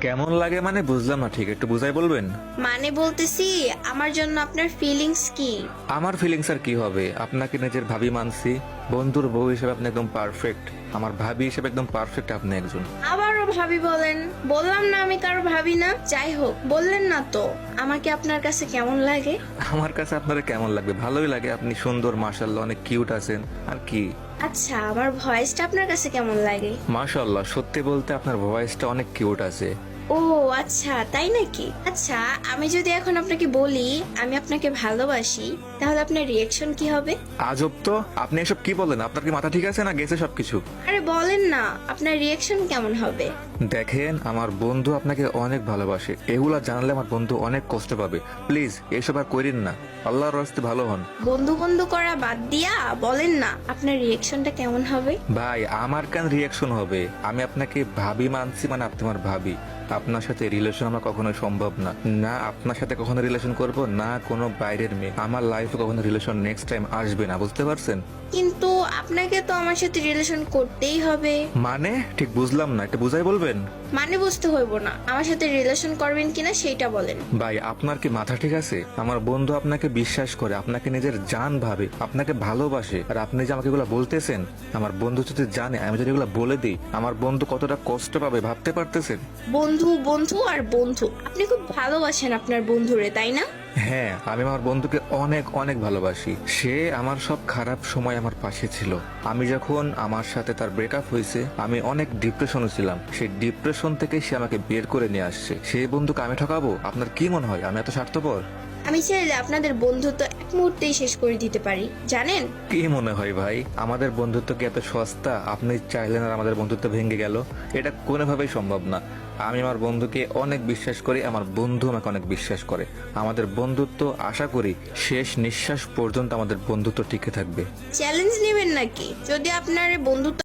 কেমন লাগে মানে বুঝলাম না, ঠিক একটু বুঝাই বলবেন? মানে বলতেছি, আমার জন্য আপনার ফিলিংস কি? আমার ফিলিংস আর কি হবে, আপনাকে নিজের ভাবি মানছি, বন্ধুর বউ হিসেবে আপনি একদম পারফেক্ট, আমার ভাবি হিসেবে একদম পারফেক্ট আপনি একজন। আবারও ভাবি বলেন? বললাম না আমি কারো ভাবি না। যাই হোক, বললেন না তো আমাকে আপনার কাছে কেমন লাগে। আমার কাছে আপনারা কেমন লাগবে, ভালোই লাগে, আপনি সুন্দর, মাশাআল্লাহ অনেক কিউট আছেন। আর কি? আচ্ছা, আমার ভয়েসটা আপনার কাছে কেমন লাগে? মাশাআল্লাহ, সত্যি বলতে আপনার ভয়েসটা অনেক কিউট আছে। ও আচ্ছা, তাই নাকি? আচ্ছা, আমি যদি এখন আপনাকে বলি আমি আপনাকে ভালোবাসি, তাহলে আপনার রিয়েকশন কি হবে? আজব তো, আপনি এসব কি বলেন? আপনার কি মাথা ঠিক আছে না গেছে সবকিছু? আরে বলেন না, আপনার রিয়েকশন কেমন হবে? দেখেন, আমার বন্ধু আপনাকে অনেক ভালোবাসে, এগুলা জানলে আমার বন্ধু অনেক কষ্ট পাবে। প্লিজ এসব আর করেন না, আল্লাহর রাস্তে ভালো হন। বন্ধু বন্ধু করা বাদ দিয়া বলেন না আপনার রিয়েকশনটা কেমন হবে? ভাই, আমার কেন রিয়াকশন হবে? আমি আপনাকে ভাবি মানছি, মানে আপনি আমার ভাবি। আপনার সাথে রিলেশন আমার কখনো সম্ভব না, না আপনার সাথে কখনো রিলেশন করব, না কোনো বাইরের মেয়ে আমার লাইফে কখনো রিলেশন নেক্সট টাইম আসবে না, বুঝতে পারছেন? কিন্তু আপনাকে তো আমার সাথে রিলেশন করতেই হবে। মানে ঠিক বুঝলাম না, একটু বুঝাই বলবেন? মানে বুঝতে হইব না, আমার সাথে রিলেশন করবেন কিনা সেইটা বলেন। ভাই, আপনার কি মাথা ঠিক আছে? আমার বন্ধু আপনাকে বিশ্বাস করে, আপনাকে নিজের জান ভাবে, আপনাকে ভালোবাসে, আর আপনি যে আমাকে এগুলো বলতেছেন, আমার বন্ধু যদি জানে আমি যদি এগুলো বলে দিই, আমার বন্ধু কতটা কষ্ট পাবে ভাবতে পারতেছেন? বন্ধু বন্ধু আর বন্ধু, আপনি খুব ভালোবাসেন আপনার বন্ধুরে, তাই না? হ্যাঁ, আমি আমার বন্ধুকে অনেক অনেক ভালোবাসি। সে আমার সব খারাপ সময় আমার পাশে ছিল। আমি যখন আমার সাথে তার ব্রেকআপ হয়েছে, আমি অনেক ডিপ্রেশনে ছিলাম, সেই ডিপ্রেশন থেকে সে আমাকে বের করে নিয়ে আসছে। সেই বন্ধুকে আমি ঠকাবো? আপনার কি মনে হয় আমি এত স্বার্থপর? আমি চাইলে আপনাদের বন্ধুত্ব এক মুহূর্তেই শেষ করে দিতে পারি, জানেন? কি মনে হয় ভাই, আমাদের বন্ধুত্ব কি এত সস্তা? আপনি চাইলেন আর আমাদের বন্ধুত্ব ভেঙে গেল? এটা কোনোভাবেই সম্ভব না। আমি আমার বন্ধুকে অনেক বিশ্বাস করি, আমার বন্ধু আমাকে অনেক বিশ্বাস করে। আমাদের বন্ধুত্ব আশা করি শেষ নিঃশ্বাস পর্যন্ত আমাদের বন্ধুত্ব টিকে থাকবে। চ্যালেঞ্জ নেবেন নাকি? যদি আপনার বন্ধুত্ব